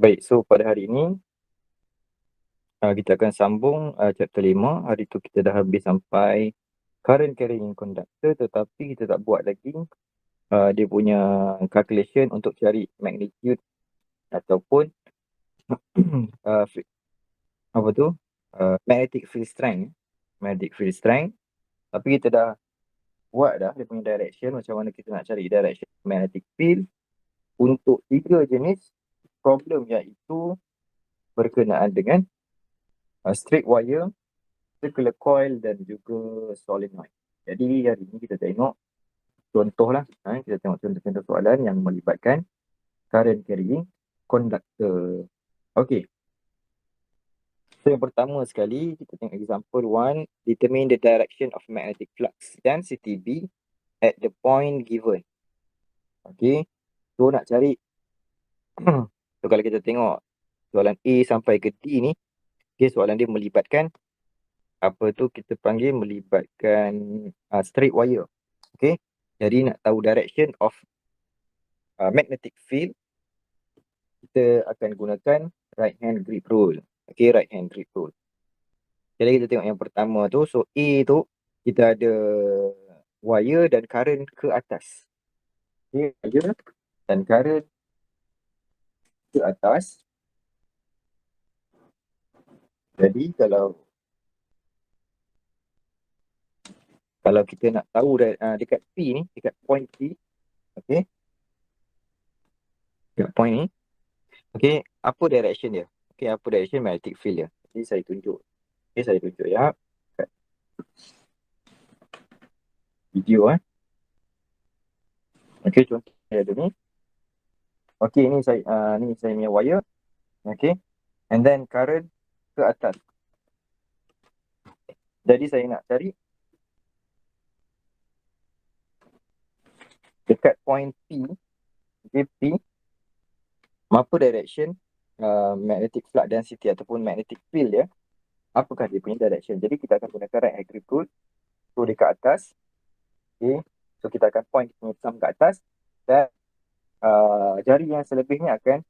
Baik, so pada hari ini kita akan sambung chapter 5. Hari tu kita dah habis sampai current carrying conductor, tetapi kita tak buat lagi dia punya calculation untuk cari magnitude ataupun apa tu magnetic field strength. Magnetic field strength. Tapi kita dah buat dah dia punya direction, macam mana kita nak cari direction magnetic field untuk 3 jenis problem, iaitu berkenaan dengan straight wire, circular coil dan juga solenoid. Jadi hari ini kita tengok contoh lah. Kita tengok contoh-contoh soalan yang melibatkan current carrying conductor. Okey. So yang pertama sekali kita tengok example 1. Determine the direction of magnetic flux density B at the point given. Okey. So nak cari so kalau kita tengok soalan A sampai ke D ni, soalan dia melibatkan apa tu kita panggil melibatkan straight wire. Okey. Jadi nak tahu direction of magnetic field, kita akan gunakan right hand grip rule. Okey, right hand grip rule. Jadi kita tengok yang pertama tu. So A tu kita ada wire dan current ke atas. Okey, wire dan current ke atas. Jadi kalau kita nak tahu dekat P ni, dekat point P, okey, dekat point ni, okey, apa direction dia? Okey, apa direction magnetic field dia? Jadi saya tunjuk. Okey, saya tunjuk ya. Video Okey, contoh saya ada ni. Okey, ni saya punya wire. Okey. And then current ke atas. Jadi saya nak cari dekat point P. Okey, P. Apa direction magnetic flux density ataupun magnetic field dia? Apakah dia punya direction? Jadi kita akan gunakan right hand grip rule. So dekat atas. Okey. So kita akan point punya thumb ke atas dan jari yang selebihnya akan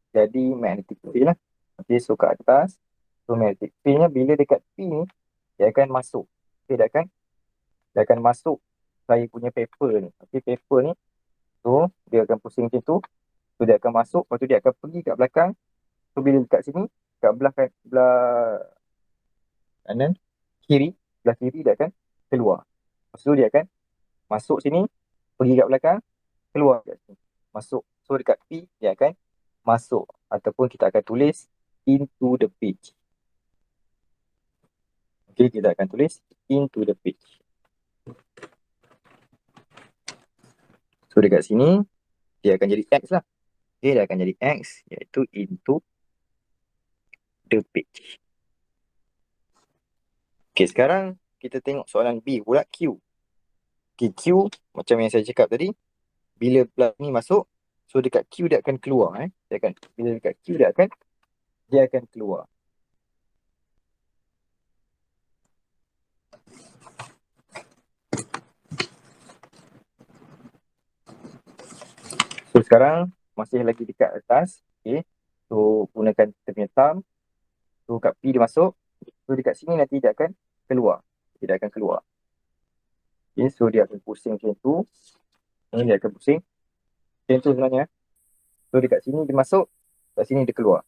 jadi magnetic field lah. Okey, so ke atas. So magnetic field-nya bila dekat P ni, dia akan masuk. Okey, dia akan masuk saya punya paper ni. Okey, paper ni. So dia akan pusing macam tu. So dia akan masuk, lepas tu dia akan pergi kat belakang. So bila dekat sini, kat belah kanan, belah kiri dia akan keluar. Lepas tu dia akan masuk sini, pergi kat belakang, keluar kat sini, masuk. So dekat P dia akan masuk, ataupun kita akan tulis into the pitch. Okey, kita akan tulis into the pitch. So dekat sini dia akan jadi X lah. Okey, dia akan jadi X, iaitu into the pitch. Okey, sekarang kita tengok soalan B pula, Q. Okay, Q macam yang saya cakap tadi, bila plug ni masuk, so dekat Q dia akan keluar. Bila dekat Q dia akan keluar. So sekarang masih lagi dekat atas. Okay. So gunakan kita punya thumb. So kat P dia masuk. So dekat sini nanti dia akan keluar. Dia akan keluar. Okay. So dia akan pusing macam tu. Ini dia akan pusing macam tu sebenarnya. So dekat sini dia masuk, kat sini dia keluar.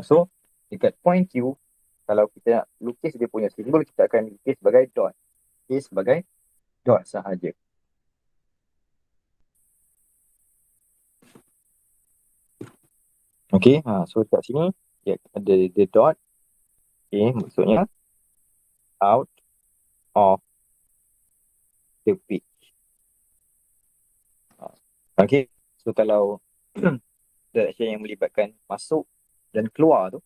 So dekat point Q, kalau kita nak lukis dia punya simbol, kita akan lukis sebagai dot. Okay, sebagai dot sahaja. Okay, so kat sini dia ada the dot. Okay, maksudnya out of the pitch. Okay, so kalau direction yang melibatkan masuk dan keluar tu,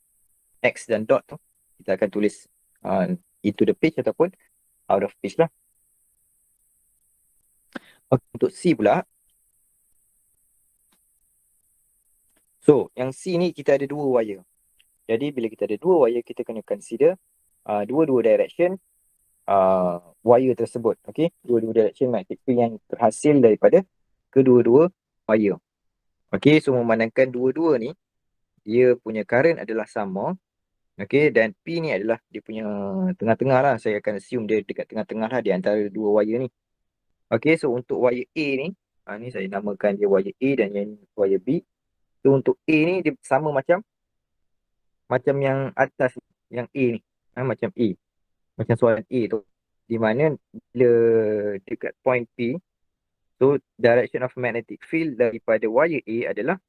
X dan dot tu, kita akan tulis into the pitch ataupun out of pitch lah. Okay, untuk C pula. So, yang C ni kita ada 2 wire. Jadi, bila kita ada 2 wire, kita kena consider dua-dua direction wire tersebut. Okay, dua-dua direction magnetic field yang terhasil daripada kedua-dua wire. Okay, so memandangkan dua-dua ni dia punya current adalah sama. Okay, dan P ni adalah dia punya tengah-tengah lah. Saya akan assume dia dekat tengah-tengah lah di antara dua wire ni. Okay, so untuk wire A ni, ni saya namakan dia wire A dan yang ni wire B. So untuk A ni dia sama macam yang atas, yang A ni. Macam A. Macam soalan A tu. Di mana bila dekat point P, so direction of magnetic field daripada wire A adalah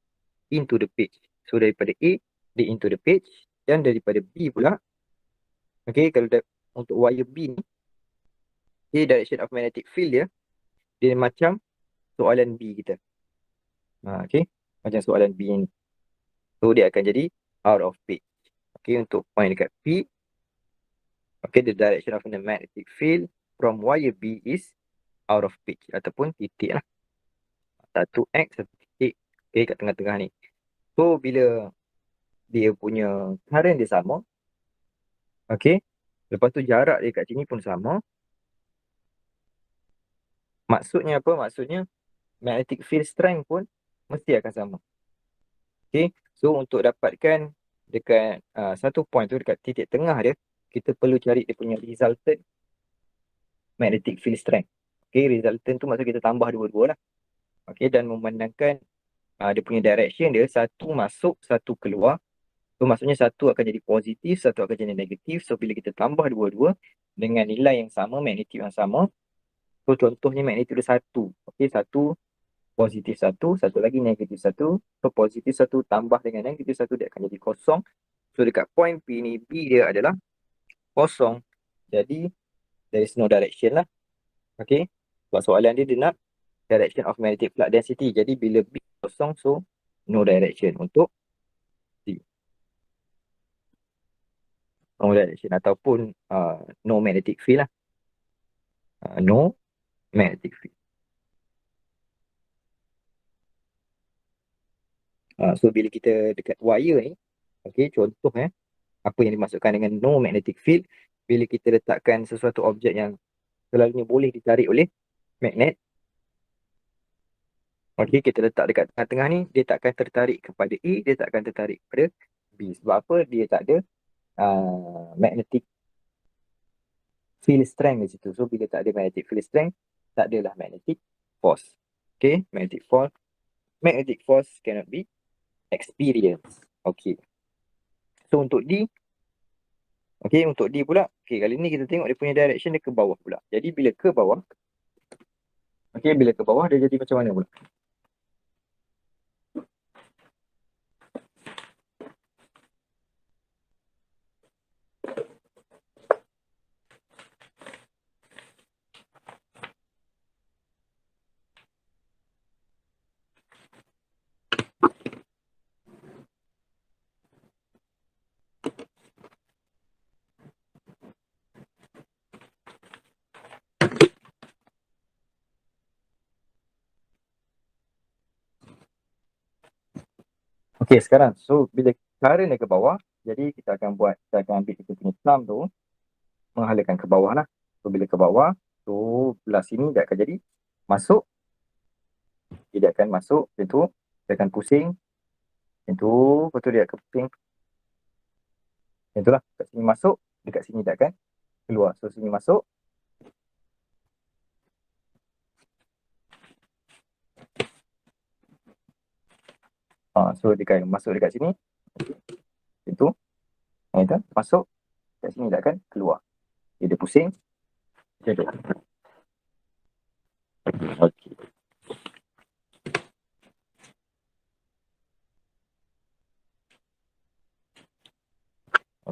into the page. So daripada A, dia into the page. Dan daripada B pula, okay, kalau untuk wire B ni, okay, direction of magnetic field dia macam soalan B kita. Okay, macam soalan B ni. So dia akan jadi out of page. Okay, untuk point dekat P, okay, the direction of the magnetic field from wire B is out of page ataupun titik lah. Satu X, satu titik. Okay, kat tengah-tengah ni. So bila dia punya current dia sama, okay, lepas tu jarak dia kat sini pun sama. Maksudnya apa? Maksudnya magnetic field strength pun mesti akan sama. Okay, so untuk dapatkan dekat satu point tu, dekat titik tengah dia, kita perlu cari dia punya resultant magnetic field strength. Okay, resultant tu maksud kita tambah dua-dua lah. Okay, dan memandangkan dia punya direction dia, satu masuk, satu keluar. So maksudnya satu akan jadi positif, satu akan jadi negatif. So bila kita tambah dua-dua dengan nilai yang sama, magnitude yang sama. So contohnya magnitude dia satu. Okay, satu positif satu, satu lagi negatif satu. So positif satu tambah dengan negatif satu, dia akan jadi kosong. So dekat point P ni, B dia adalah kosong. Jadi there is no direction lah. Okay, sebab soalan dia nak direction of magnetic flux density. Jadi bila B kosong, so no direction untuk C. No direction ataupun no magnetic field lah. No magnetic field. So bila kita dekat wire ni, okay, contoh apa yang dimasukkan dengan no magnetic field, bila kita letakkan sesuatu objek yang selalunya boleh ditarik oleh magnet, okay, kita letak dekat tengah-tengah ni, dia tak akan tertarik kepada A, dia tak akan tertarik kepada B. Sebab apa? Dia tak ada magnetic field strength di situ. So bila tak ada magnetic field strength, tak adalah magnetic force. Okay, magnetic force cannot be experienced. Okay, so untuk D, okay, untuk D pula, okay, kali ni kita tengok dia punya direction dia ke bawah pula. Jadi bila ke bawah, okay, bila ke bawah dia jadi macam mana pula? Okay, sekarang, so bila current dia ke bawah, jadi kita akan ambil kita punya thumb tu, menghalakan ke bawah lah. So bila ke bawah, so belah sini dia akan jadi masuk, dia akan masuk, macam tu, dia akan pusing, macam tu, lepas tu dia akan pusing, macam tu lah, kat sini masuk, dekat sini dia akan keluar. So sini masuk, so dia akan masuk dekat sini, itu, itu masuk, kat sini dia akan keluar. Dia pusing, macam tu. Okay.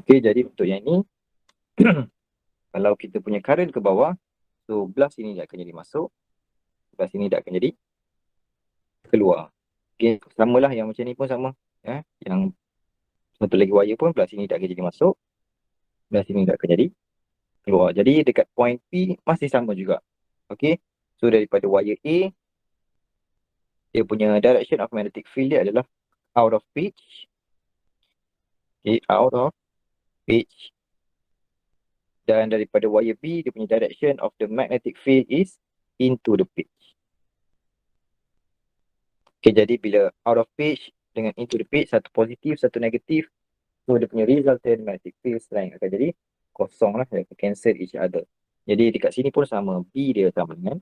Okay, jadi untuk yang ni, kalau kita punya current ke bawah, so belah sini dia akan jadi masuk, belah sini dia akan jadi keluar. Okay, samalah yang macam ni pun sama. Yang satu lagi wire pun belah sini dia akan jadi masuk, belah sini dia akan jadi keluar. Jadi dekat point P masih sama juga. Okay, so daripada wire A, dia punya direction of magnetic field dia adalah out of pitch. Okay, out of pitch. Dan daripada wire B, dia punya direction of the magnetic field is into the pitch. Okay, jadi bila out of pitch, dengan into the page, satu positif, satu negatif. So dia punya resultant magnetic field strength akan jadi kosong lah, dia akan cancel each other. Jadi dekat sini pun sama, B dia sama dengan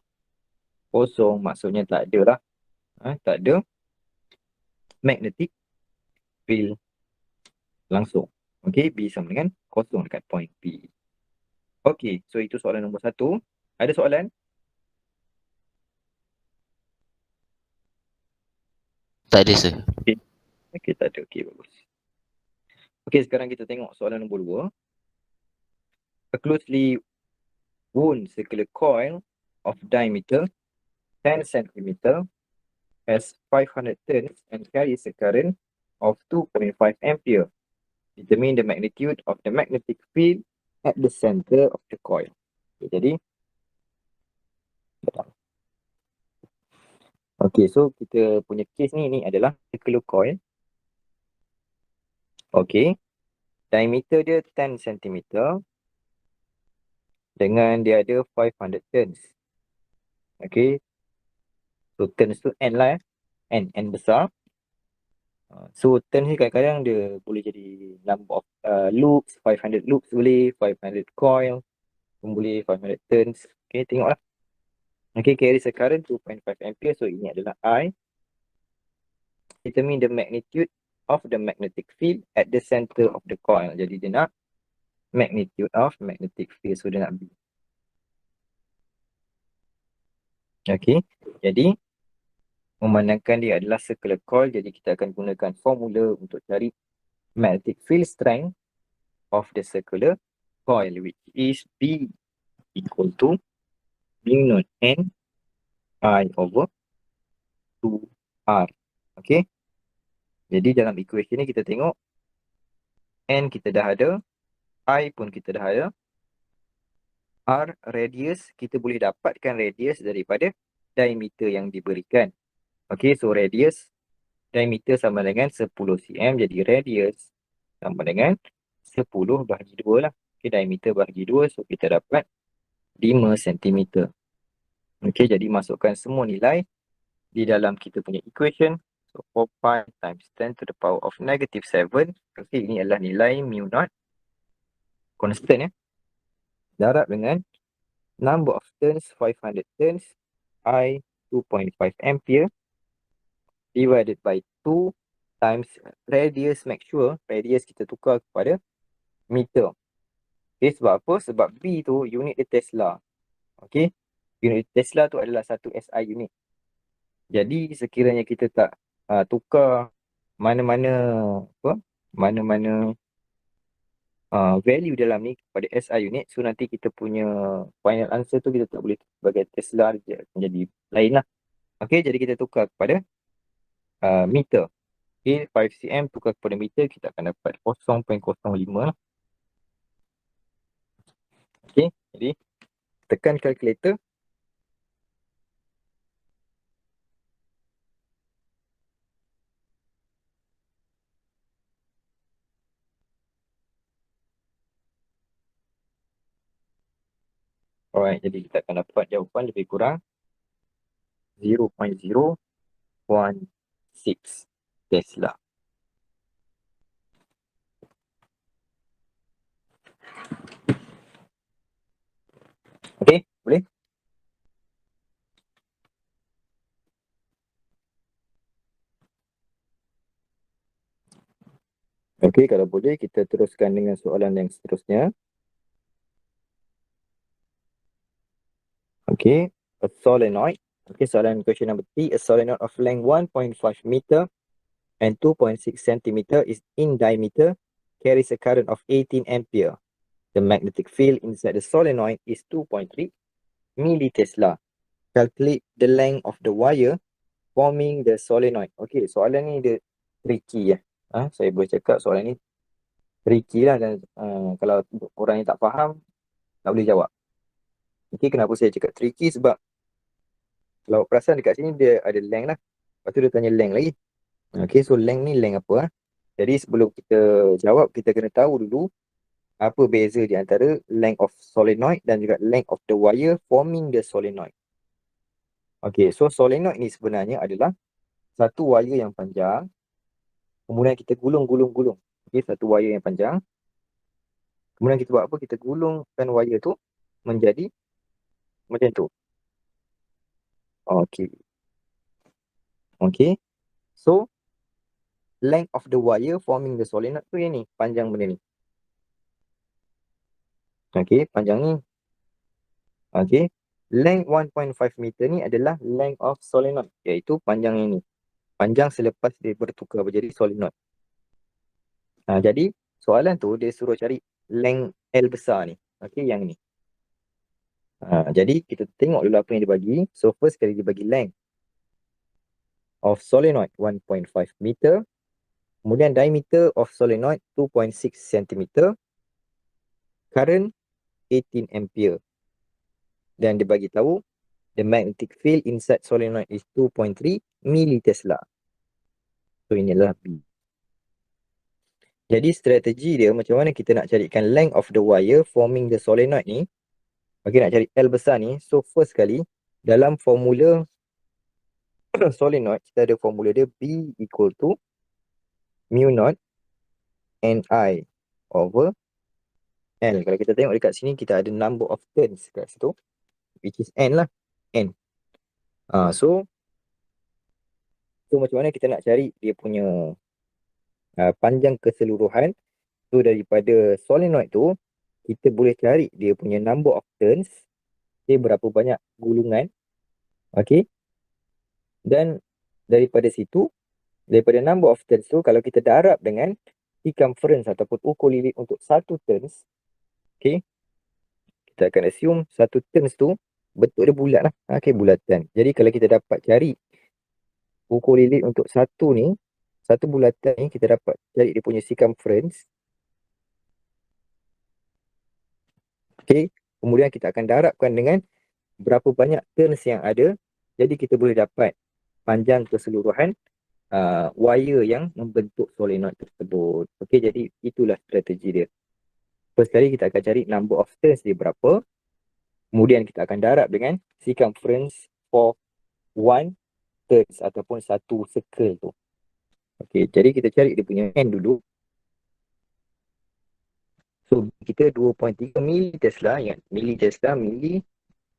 kosong, maksudnya tak ada lah. Tak ada magnetic field langsung. Okay, B sama dengan kosong dekat point B. Okay, so itu soalan nombor 1. Ada soalan? Tak ada, sir. Okay, tak ada. Okay, bagus. Okay, sekarang kita tengok soalan nombor 2. A closely wound circular coil of diameter 10 cm has 500 turns and carries a current of 2.5 ampere. Determine the magnitude of the magnetic field at the center of the coil. Okay, jadi okay, so kita punya case ni adalah circular coil. Okay, diameter dia 10 cm dengan dia ada 500 turns. Okay, so turns tu N lah, N besar. So turns ni kadang-kadang dia boleh jadi number of loops, 500 loops boleh, 500 coil pun boleh, 500 turns. Okay, tengoklah. Okay, carries a current 2.5 ampere. So ini adalah I. Determine the magnitude of the magnetic field at the center of the coil. Jadi dia nak magnitude of magnetic field. So dia nak B. Okay, jadi memandangkan dia adalah circular coil, jadi kita akan gunakan formula untuk cari magnetic field strength of the circular coil, which is B equal to mu naught N I over 2R. Okay, jadi dalam equation ni kita tengok N kita dah ada, I pun kita dah ada, R radius, kita boleh dapatkan radius daripada diameter yang diberikan. Okay, so radius diameter sama dengan 10 cm, jadi radius sama dengan 10 bahagi 2 lah. Okay, diameter bahagi 2, so kita dapat 5 cm. Okay, jadi masukkan semua nilai di dalam kita punya equation. So 4 pi times 10 to the power of negative 7. Okay, ini adalah nilai mu naught constant ya. Darab dengan number of turns 500 turns, I 2.5 ampere divided by 2 times radius. Make sure radius kita tukar kepada meter. Okay, sebab apa? Sebab B tu unit dia Tesla. Okay, unit Tesla tu adalah 1 SI unit. Jadi sekiranya kita tak tukar mana-mana value dalam ni kepada SI unit, so nanti kita punya final answer tu kita tak boleh sebagai Tesla, dia akan jadi lain lah. Okay, jadi kita tukar kepada meter. Okay, 5 cm tukar kepada meter, kita akan dapat 0.05 lah. Okay, jadi tekan calculator. Alright, jadi kita akan dapat jawapan lebih kurang 0.016 Tesla. Okay, boleh? Okay, kalau boleh kita teruskan dengan soalan yang seterusnya. Okay, a solenoid. Okay, soalan question number 3. A solenoid of length 1.5 meter and 2.6 centimeter is in diameter, carries a current of 18 ampere. The magnetic field inside the solenoid is 2.3 millitesla. Calculate the length of the wire forming the solenoid. Okay, soalan ni dia tricky ya. Saya boleh cakap soalan ni tricky lah, dan kalau orang yang tak faham tak boleh jawab. Okay, kenapa saya cakap tricky? Sebab kalau perasan dekat sini dia ada length lah. Lepas tu dia tanya length lagi. Okay, so length ni length apa? Jadi sebelum kita jawab, kita kena tahu dulu apa beza di antara length of solenoid dan juga length of the wire forming the solenoid. Okay, so solenoid ni sebenarnya adalah satu wire yang panjang. Kemudian kita gulung. Okey, satu wire yang panjang. Kemudian kita buat apa? Kita gulungkan wire tu menjadi macam tu. Okey. Okey. So, length of the wire forming the solenoid tu yang ni, panjang benda ni. Okey, panjang ni. Okey. Length 1.5 meter ni adalah length of solenoid, iaitu panjang yang ni. Panjang selepas dia bertukar menjadi solenoid. Jadi soalan tu dia suruh cari length L besar ni. Okey, yang ni. Jadi kita tengok dulu apa yang dia bagi. So first kali dia bagi length of solenoid 1.5 meter. Kemudian diameter of solenoid 2.6 cm. Current 18 ampere. Dan dia bagi tahu the magnetic field inside solenoid is 2.3 militesla. So inilah B. Jadi strategi dia macam mana kita nak carikan length of the wire forming the solenoid ni. Okey, nak cari L besar ni. So first kali dalam formula solenoid kita ada formula dia B equal to mu naught Ni over L. Kalau kita tengok dekat sini kita ada number of turns kat situ, which is N lah. N. So macam mana kita nak cari dia punya panjang keseluruhan. So daripada solenoid tu kita boleh cari dia punya number of turns. Okay, berapa banyak gulungan. Okay. Dan daripada situ, daripada number of turns tu, kalau kita darab dengan circumference ataupun ukur lilit untuk satu turns, okay, kita akan assume satu turns tu bentuk dia bulat lah. Okay, bulatan. Jadi kalau kita dapat cari ukur lilit untuk satu ni, satu bulatan ni, kita dapat cari dia punya circumference. Okay, kemudian kita akan darabkan dengan berapa banyak turns yang ada. Jadi kita boleh dapat panjang keseluruhan wire yang membentuk solenoid tersebut. Okey, jadi itulah strategi dia. First kali kita akan cari number of turns dia berapa. Kemudian kita akan darab dengan circumference for one turns ataupun satu circle tu. Okey, jadi kita cari dia punya N dulu. So kita 2.3 militesla, ingat militesla, mili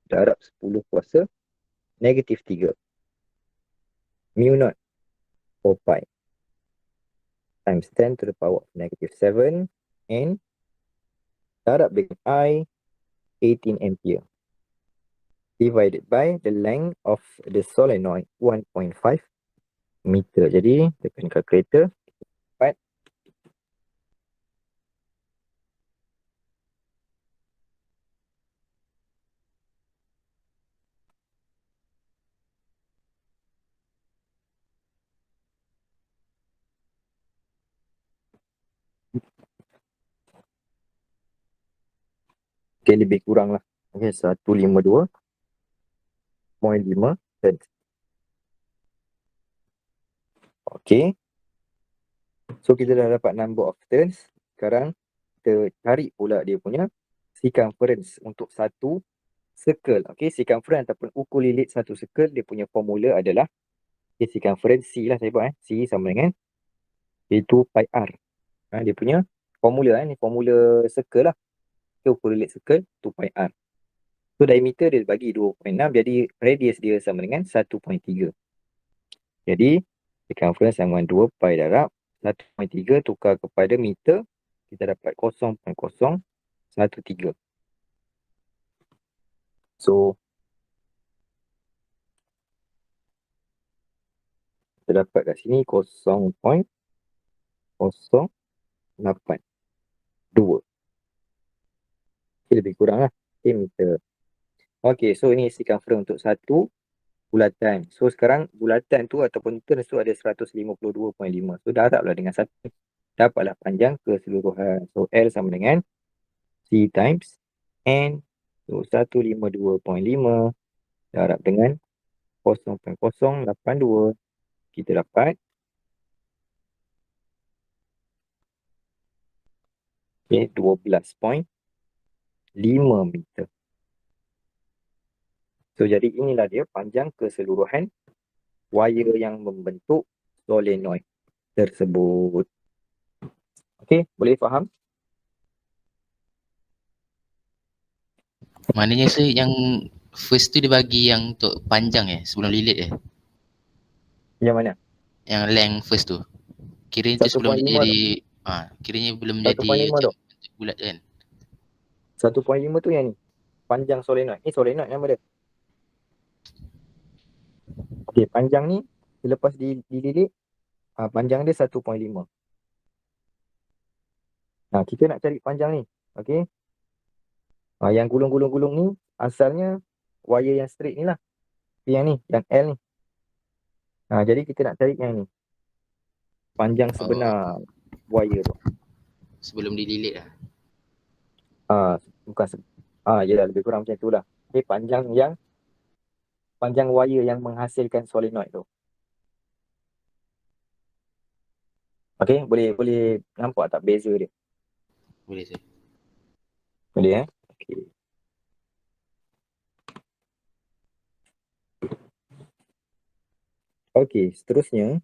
darab 10 kuasa negatif 3 mu naught 4 pi times 10 to the power of negative 7 and darab dengan I 18 ampere divided by the length of the solenoid 1.5 meter. Jadi tekan calculator dapat lebih kurang lah. Okay, 152.5 turns. Okay. So kita dah dapat number of turns. Sekarang kita cari pula dia punya circumference untuk satu circle. Okay, circumference ataupun ukur lilit satu circle, dia punya formula adalah circumference C lah saya buat. C sama dengan iaitu pi r. Dia punya formula ni formula circle lah. Ukur lilit circle 2 pi r. So diameter dia bagi 2.6, jadi radius dia sama dengan 1.3. Jadi circumference sama dengan 2 pi darab 1.3 tukar kepada meter, kita dapat 0.013. So kita dapat kat sini 0.082. Okay, lebih kurang lah. Okay, meter. Okay, so ini circumference untuk satu bulatan. So sekarang bulatan tu ataupun turns tu ada 152.5. So darablah dengan satu. Dapatlah panjang keseluruhan. So L sama dengan C times N. So 152.5 darab dengan 0.082. Kita dapat okay, 12.5 meter. So jadi inilah dia panjang keseluruhan wire yang membentuk solenoid. tersebut. Okey, boleh faham? Maknanya sir yang first tu dia bagi yang untuk panjang sebelum lilit Yang mana? Yang length first tu. Kiranya tu sebelum dia 1.5 tu. jadi kiranya belum jadi 1.5 macam tu. bulat kan. 1.5 tu yang ni. Panjang solenoid. Ni solenoid nama dia. Okey, panjang ni selepas dililit, panjang dia 1.5. Nah, kita nak cari panjang ni. Okey. Yang gulung-gulung-gulung ni asalnya wire yang straight ni lah. Yang ni, yang L ni. Jadi kita nak cari yang ni. Panjang Oh, sebenar wire tu. sebelum dililit Bukan yelah, lebih kurang macam tu lah. Okay, panjang wire yang menghasilkan solenoid tu. Okay, boleh nampak tak beza dia? Boleh sir. Boleh Okay. Okay, seterusnya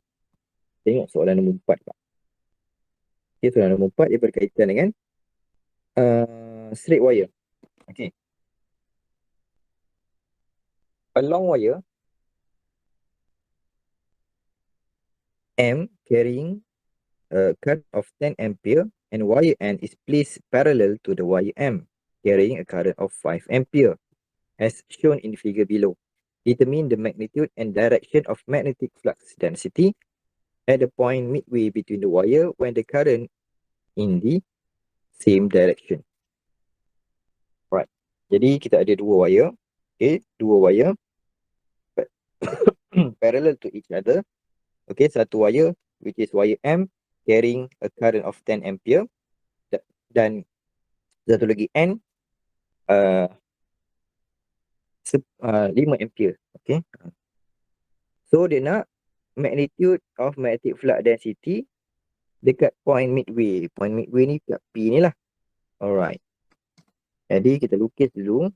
tengok soalan nombor 4 Pak. Okay, soalan nombor 4 dia berkaitan dengan straight wire. Okay. A long wire M carrying a current of 10 ampere and wire N is placed parallel to the wire M carrying a current of 5 ampere as shown in figure below. Determine the magnitude and direction of magnetic flux density at the point midway between the wire when the current in the same direction. Right. Jadi kita ada dua wire. Okay, dua wire parallel to each other. Okay, satu wire which is wire M carrying a current of 10 ampere dan satu lagi N 5 ampere. Okay. So dia nak magnitude of magnetic flux density dekat point midway. Point midway ni kat P ni lah. Alright. Jadi kita lukis dulu.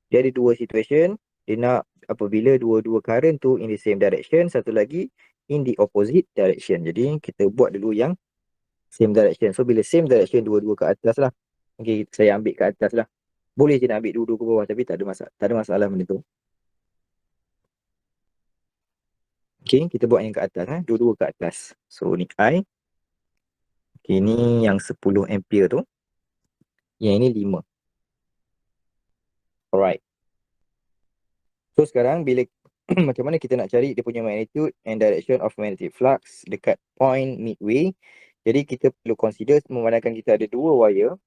Dia ada dua situation. Dia nak apabila dua-dua current tu in the same direction. Satu lagi in the opposite direction. Jadi kita buat dulu yang same direction. So bila same direction dua-dua ke atas lah. Okay, saya ambil ke atas lah. Boleh je nak ambil dua-dua ke bawah. Tapi tak ada masalah benda tu. Okay, kita buat yang ke atas. Dua-dua ke atas. So ni I. Okay, ni yang 10 ampere tu. Yang ini 5. Alright. So sekarang bila macam mana kita nak cari dia punya magnitude and direction of magnetic flux dekat point midway. Jadi kita perlu consider memandangkan kita ada dua wire.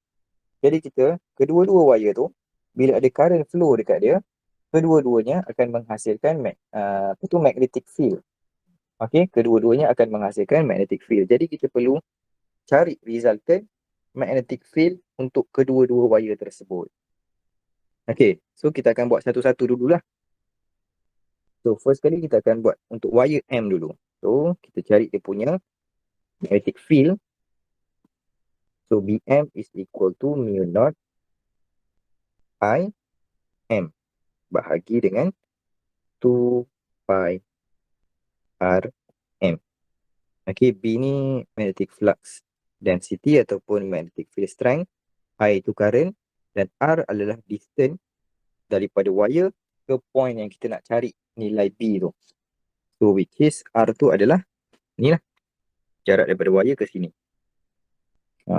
Jadi kita kedua-dua wire tu bila ada current flow dekat dia, kedua-duanya akan menghasilkan magnetic field. Okey, kedua-duanya akan menghasilkan magnetic field. Jadi kita perlu cari resultant magnetic field untuk kedua-dua wire tersebut. Okey, so kita akan buat satu-satu dululah. So first kali kita akan buat untuk wire M dulu. So kita cari dia punya magnetic field. So BM is equal to mu naught I M bahagi dengan 2 pi R M. Okay, B ni magnetic flux density ataupun magnetic field strength. I itu current dan R adalah distance daripada wire ke point yang kita nak cari nilai B tu. So which is R tu adalah ni lah, jarak daripada wire ke sini.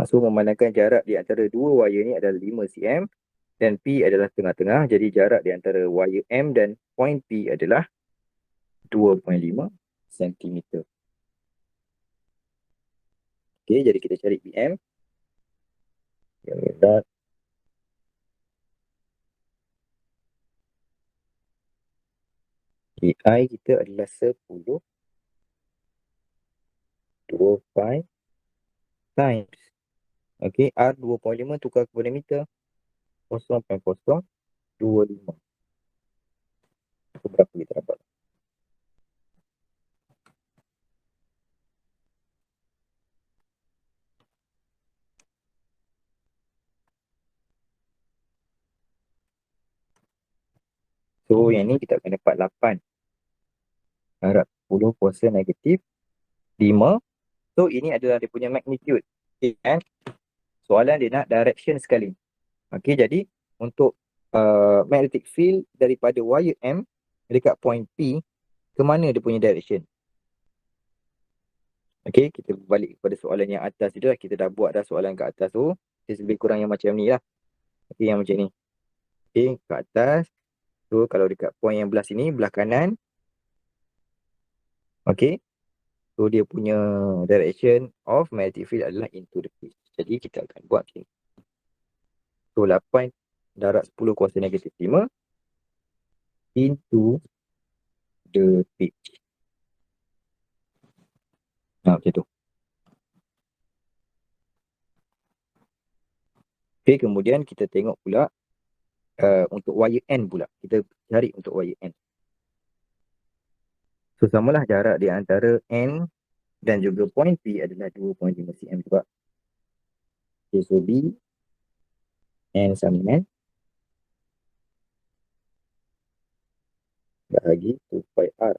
So memandangkan jarak di antara dua wire ni adalah 5 cm dan P adalah tengah-tengah. Jadi jarak di antara wire M dan point P adalah 2.5 cm. Okay, jadi kita cari BM. Yang dot I kita adalah 10 2 pi times. Okay, R 2.5 tukar kepada meter 0.025. So, berapa kita dapat? So yang ni kita akan dapat 8. Harap 10 kuasa negatif 5 So ini adalah dia punya magnitude. Okay, kan? Soalan dia nak direction sekali. Okay, jadi untuk magnetic field daripada wire M dekat point P, ke mana dia punya direction? Okay, kita balik kepada soalan yang atas tu lah. Kita dah buat dah soalan kat atas tu. Dia lebih kurang yang macam ni lah. Okay, yang macam ni. Okay, ke atas. So, kalau dekat point yang belah sini, belah kanan. Okay. So, dia punya direction of magnetic field adalah into the pitch. Jadi, kita akan buat macam ni. So, 8 darab 10 kuasa negatif 5 into the pitch. Macam tu. Okay, kemudian kita tengok pula untuk wire N pula. Kita cari untuk wire N. So, samalah jarak di antara N dan juga point P adalah 2.5 cm juga. Okay, so B N sama dengan bahagi 2 pi R.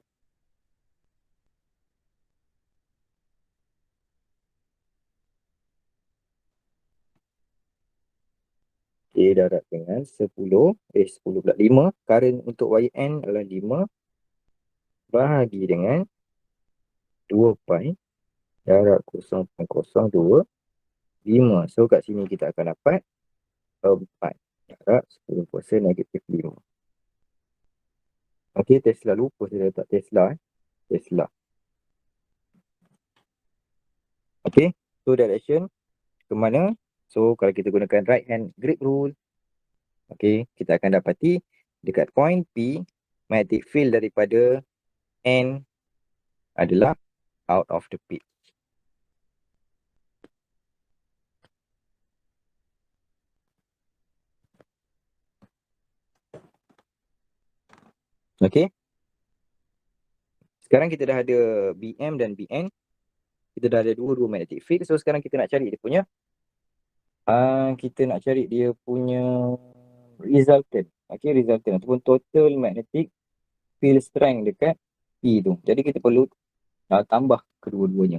Okay, darab dengan 10 pula 5. Current untuk wire N adalah 5 bahagi dengan 2 pi darab 0.02 5. So kat sini kita akan dapat 4 darab 10 kuasa negatif 5. Okay, Tesla lupa saya letak Tesla. Tesla. Okay, so direction ke mana? So kalau kita gunakan right hand grip rule, okay, kita akan dapati dekat point P, magnetic field daripada N adalah out of the pitch. Okay. Sekarang kita dah ada BM dan BN. Kita dah ada dua-dua magnetic field. So sekarang kita nak cari dia punya resultant. Okay, resultant ataupun total magnetic field strength dekat P tu. Jadi kita perlu tambah kedua-duanya.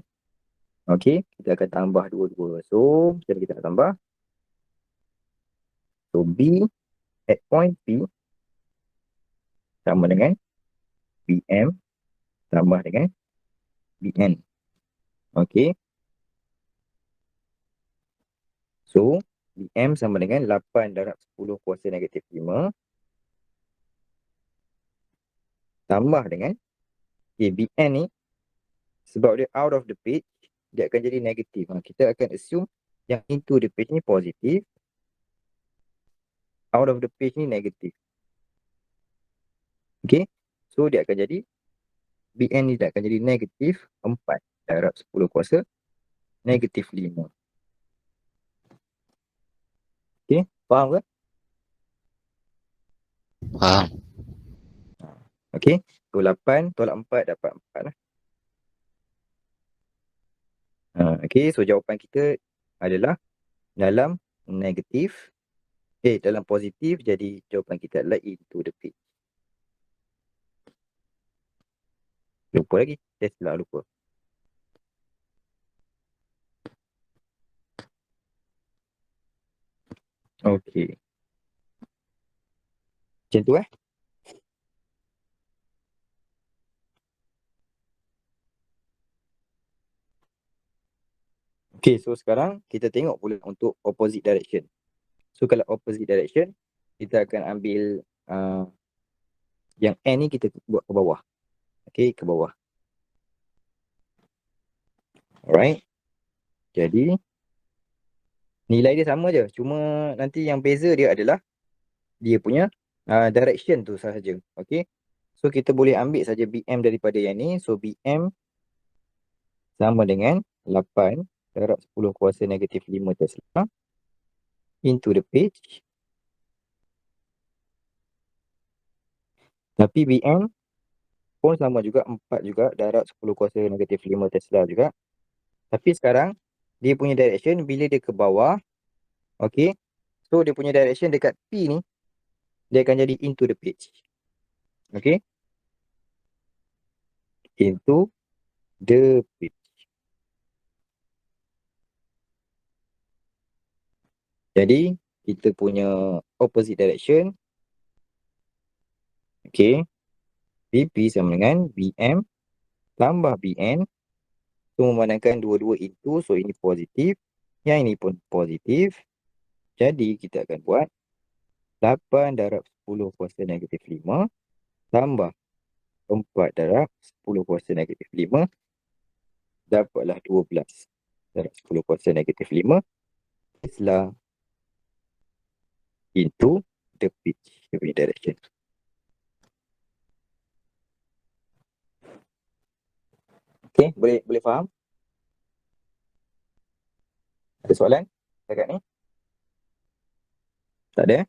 Okay, kita akan tambah dua-dua. So, jadi kita nak tambah. So, B at point P sama dengan BM tambah dengan BN. Okay. So, BM sama dengan 8 darab 10 kuasa negatif 5 tambah dengan BN ni, sebab dia out of the pitch, dia akan jadi negatif. Kita akan assume yang into the pitch ni positif, out of the pitch ni negatif. Okay, so dia akan jadi BN ni dia akan jadi negatif 4 darab 10 kuasa negatif 5. Okay, faham ke? Faham. Okay, so 8 tolak 4 dapat 4 lah. Okay, so jawapan kita adalah dalam negatif, dalam positif, jadi jawapan kita adalah into the pitch. Lupa lagi, Tesla lupa. Okay. Macam tu Okay, so sekarang kita tengok pula untuk opposite direction. So kalau opposite direction, kita akan ambil yang N ni kita buat ke bawah. Okay, ke bawah. Alright. Jadi, nilai dia sama je. Cuma nanti yang beza dia adalah dia punya direction tu sahaja. Okay. So kita boleh ambil saja BM daripada yang ni. So BM sama dengan 8 darab 10 kuasa negatif 5 Tesla into the pitch. Tapi BM pun sama juga 4 juga darab 10 kuasa negatif 5 Tesla juga. Tapi sekarang dia punya direction bila dia ke bawah. Okay. So dia punya direction dekat P ni, dia akan jadi into the pitch. Okay. Into the pitch. Jadi kita punya opposite direction, okay, VP sama dengan BM tambah BN. So memandangkan dua-dua itu, so ini positif, yang ini pun positif. Jadi kita akan buat 8 darab 10 kuasa negatif 5 tambah 4 darab 10 kuasa negatif 5, dapatlah 12 darab 10 kuasa negatif 5 Tesla into the pitch, the direction. Okay, boleh faham? Ada soalan dekat ni? Tak ada?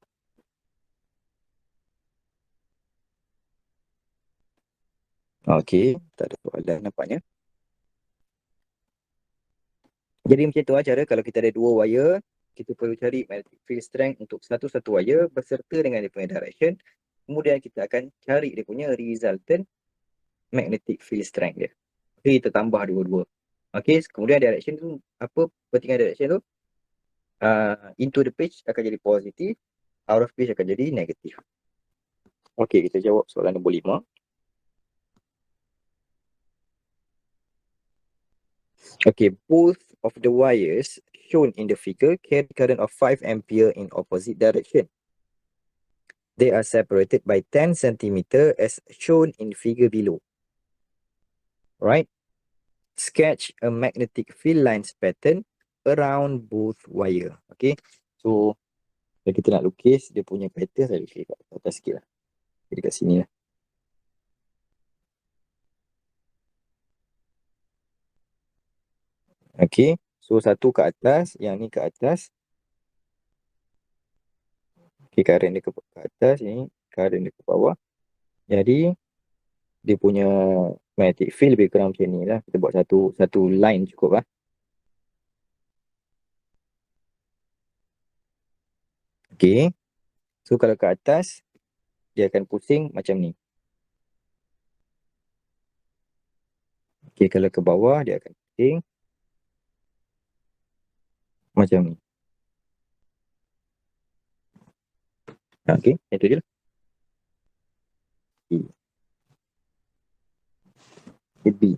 Okey, tak ada soalan nampaknya. Jadi macam tu cara kalau kita ada dua wire, kita perlu cari magnetic field strength untuk satu-satu wire berserta dengan dia punya direction. Kemudian kita akan cari dia punya resultant magnetic field strength dia. Okay, kita tambah dua-dua. Okey, kemudian direction tu, apa pentingan direction tu? Into the pitch akan jadi positif, out of pitch akan jadi negatif. Okey, kita jawab soalan nombor 5. Okay, both of the wires shown in the figure carry current of 5 ampere in opposite direction. They are separated by 10 centimeter as shown in figure below. Right? Sketch a magnetic field lines pattern around both wire. Okay, so kalau kita nak lukis dia punya pattern, saya lukis kat atas sikit lah. Jadi kat sini lah. Okay, so satu ke atas, yang ni ke atas. Okay, current dia ke atas, ni current dia ke bawah. Jadi dia punya magnetic field lebih kurang macam ni lah. Kita buat satu line cukup lah. Okay, so kalau ke atas dia akan pusing macam ni. Okay, kalau ke bawah dia akan pusing macam ni. Okay, itu je lah. Hit B.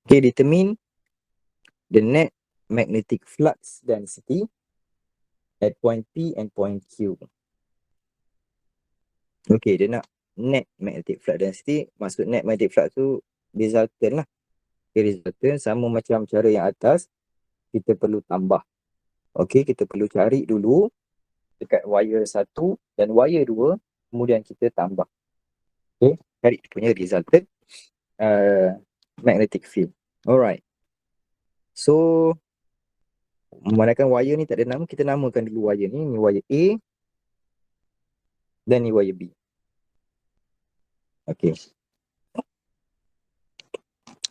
Okay, determine the net magnetic flux density at point P and point Q. Okay, dia nak net magnetic flux density. Maksud net magnetic flux tu resultant lah. Okay, resultant sama macam cara yang atas, kita perlu tambah. Okay, kita perlu cari dulu dekat wire 1 dan wire 2, kemudian kita tambah. Okay, cari punya resultant magnetic field. Alright. So, memandangkan wire ni tak ada nama, kita namakan dulu wire ni. Ni wire A dan ni wire B. Okay.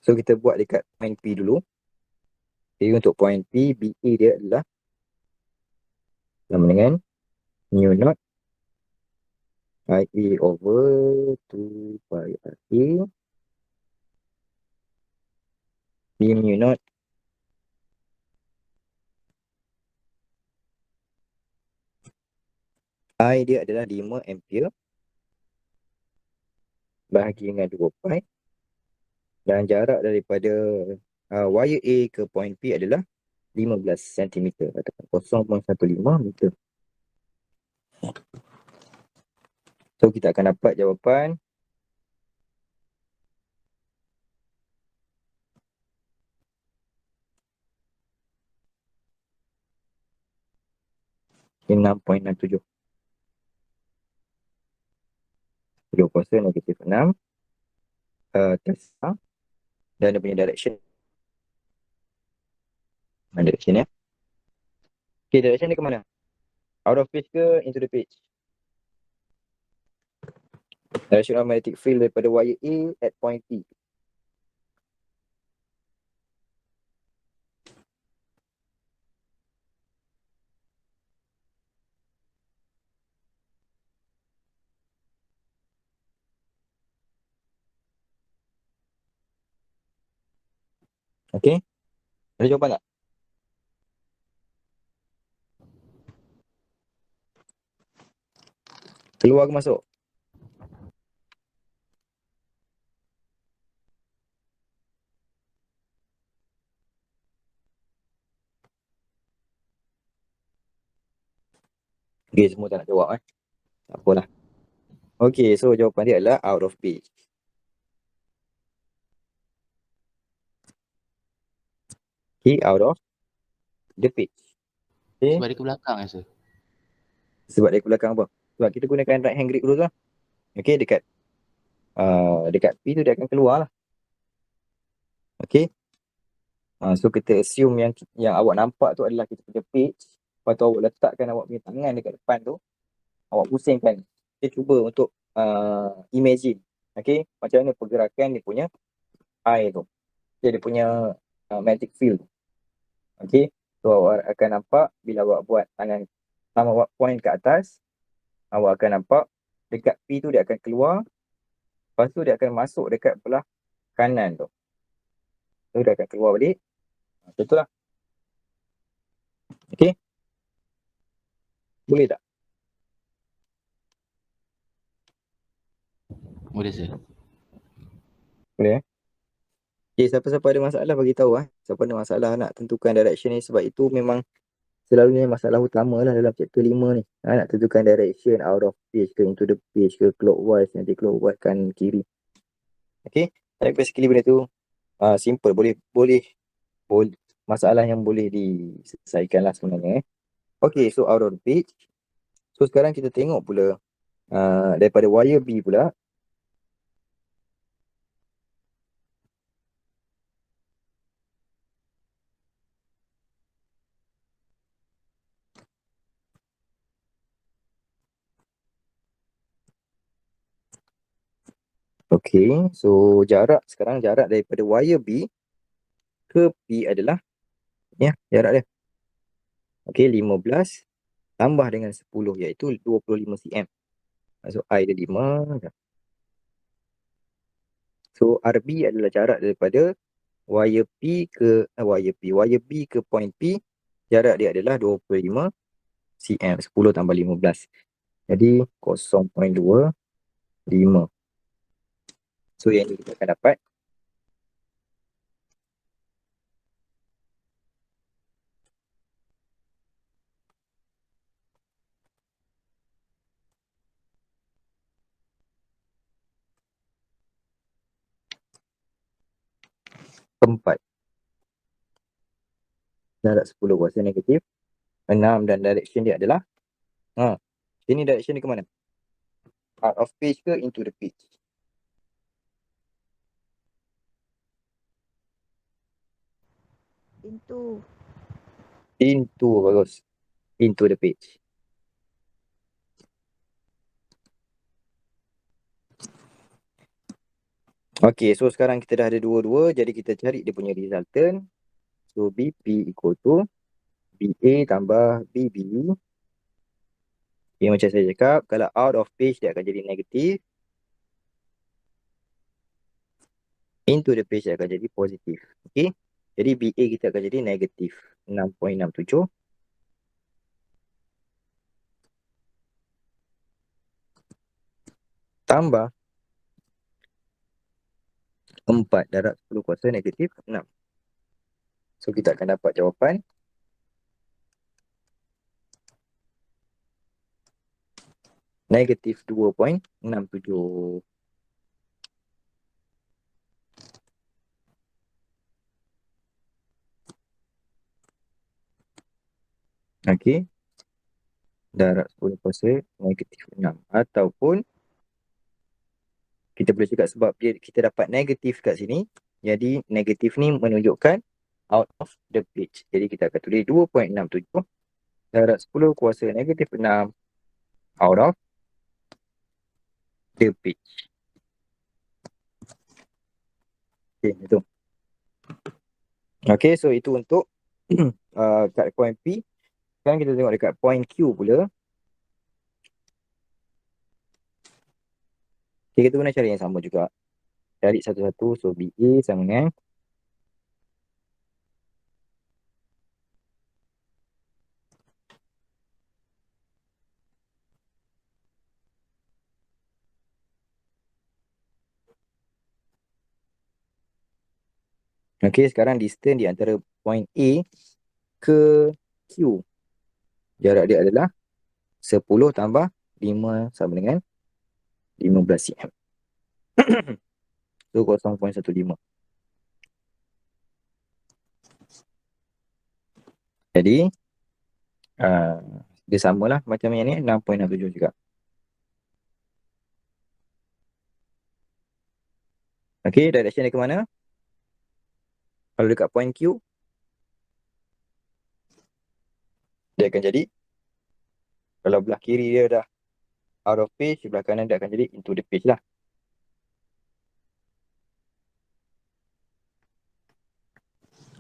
So, kita buat dekat point P dulu. Jadi, untuk point P, BA dia adalah sama dengan mu naught IA over 2 pi RA B mu naught I dia adalah 5 ampere bahagi dengan 2 pi, dan jarak daripada wire A ke point P adalah 15 cm ataupun 0.15 meter. So kita akan dapat jawapan 6.67. 10 kuasa negatif 6 Tesla, dan dia punya direction. Direction ya. Okay, direction dia ke mana? Out of pitch ke into the pitch? Direction of magnetic field daripada wire A at point P. Okay, ada jawapan tak? Keluar ke masuk? Okay, semua tak nak jawab Tak apalah. Okay, so jawapan dia adalah out of page. Okay, out of the page. Okay, Sebab dia ke belakang rasa. sebab dia ke belakang apa? Sebab kita gunakan right hand grip dulu lah. Okay, dekat P tu dia akan keluar lah. Okay, so kita assume yang awak nampak tu adalah kita punya page. Lepas tu awak letakkan awak punya tangan dekat depan tu. Awak pusingkan. Okay, cuba untuk imagine. Okay, macam mana pergerakan dia punya eye tu. Okay, dia punya magnetic field. Okay, so awak akan nampak bila awak buat tangan awak point ke atas, awak akan nampak dekat P tu dia akan keluar. Lepas tu dia akan masuk dekat belah kanan tu. So dia akan keluar balik. Macam tu lah. Okay, boleh tak? Boleh sir. Boleh Okay, siapa-siapa ada masalah bagi tahu Siapa ada masalah nak tentukan direction ni, sebab itu memang selalunya masalah utama lah dalam chapter 5 ni. Nak tentukan direction out of page ke into the page ke clockwise, nanti clockwise kan kiri. Okay, tapi basically benda tu simple, boleh masalah yang boleh diselesaikan lah sebenarnya. Okay, so out of the page. So sekarang kita tengok pula daripada wire B pula. Okay, so sekarang jarak daripada wire B ke P adalah jarak dia. Okay, 15 tambah dengan 10 iaitu 25 cm. So I dia 5. So RB adalah jarak daripada wire P ke wire B ke point P. Jarak dia adalah 25 cm. 10 tambah 15. Jadi 0.25. So yang ini kita akan dapat 4. Jarak 10 kuasa negatif 6 dan direction dia adalah ini direction dia ke mana? Out of page ke into the page? Into, bagus. Into the page. Okay, so sekarang kita dah ada dua-dua. Jadi kita cari dia punya resultant. So BP equal to BA tambah BB. Okay, macam saya cakap, kalau out of page dia akan jadi negatif. Into the page dia akan jadi positif. Okay, jadi BA kita akan jadi negatif 6.67. Tambah 4 darab 10 kuasa negatif 6. So kita akan dapat jawapan negatif 2.67. Okay, darab 10 kuasa negatif 6. Ataupun kita boleh cakap sebab kita dapat negatif kat sini, jadi negatif ni menunjukkan out of the page. Jadi kita akan tulis 2.67 darab 10 kuasa negatif 6 out of the page. Okay, itu. Okay, so itu untuk kat point P. Sekarang kita tengok dekat point Q pula. Okay, kita guna cara yang sama juga. Cari satu-satu. So BA sama dengan Okey, sekarang distance di antara point A ke Q. Jarak dia adalah 10 tambah 5 sama dengan 15 cm. So 0.15. Jadi dia samalah macam yang ni, 6.67 juga. Okey, direction dia ke mana? Kalau dekat point Q, dia akan jadi, kalau belah kiri dia dah out of phase, sebelah kanan dia akan jadi into the phase lah.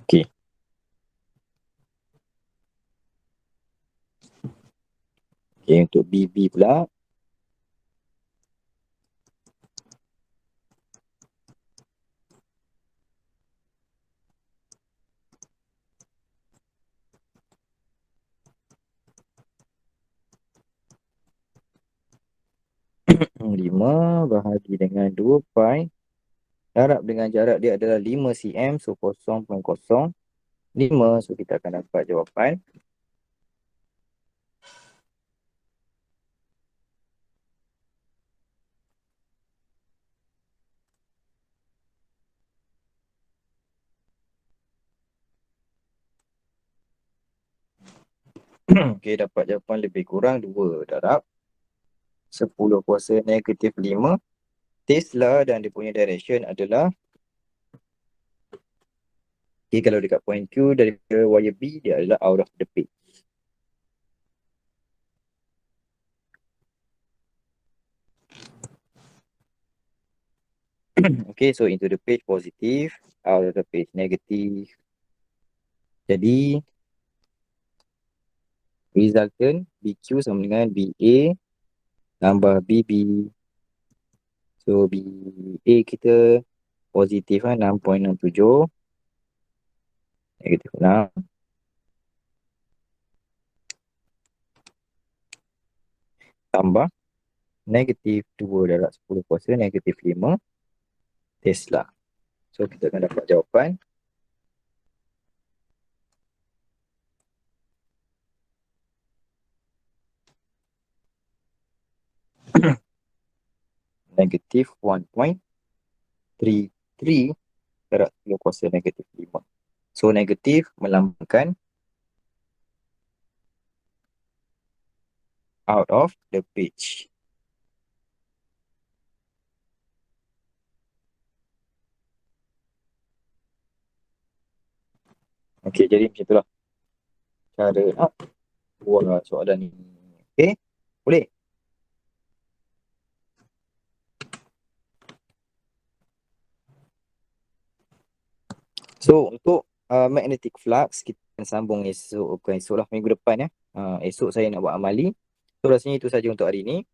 Okey. Okey, untuk BB pula. Lima bahagi dengan 2 pi darab dengan jarak dia adalah 5 cm, so 0.05. So kita akan dapat jawapan okey, dapat jawapan lebih kurang 2 darab 10 kuasa negatif 5 Tesla, dan dia punya direction adalah, okey, kalau dekat point Q daripada wire B, dia adalah out of the page. Okay, so into the page positive, out of the page negative. Jadi resultant BQ sama dengan BA tambah BB. So BA kita positif 6.67, negatif 6 tambah negatif 2 darab 10 kuasa negatif 5 Tesla. So kita akan dapat jawapan negatif 1.33 darab 10 kuasa negatif 5. So negatif melambangkan out of the page. Okey, jadi macam itulah cara nak buat soalan ni. Okey, boleh? So untuk magnetic flux kita akan sambung esok, bukan esok lah, minggu depan ya. Esok saya nak buat amali. So rasanya itu saja untuk hari ini.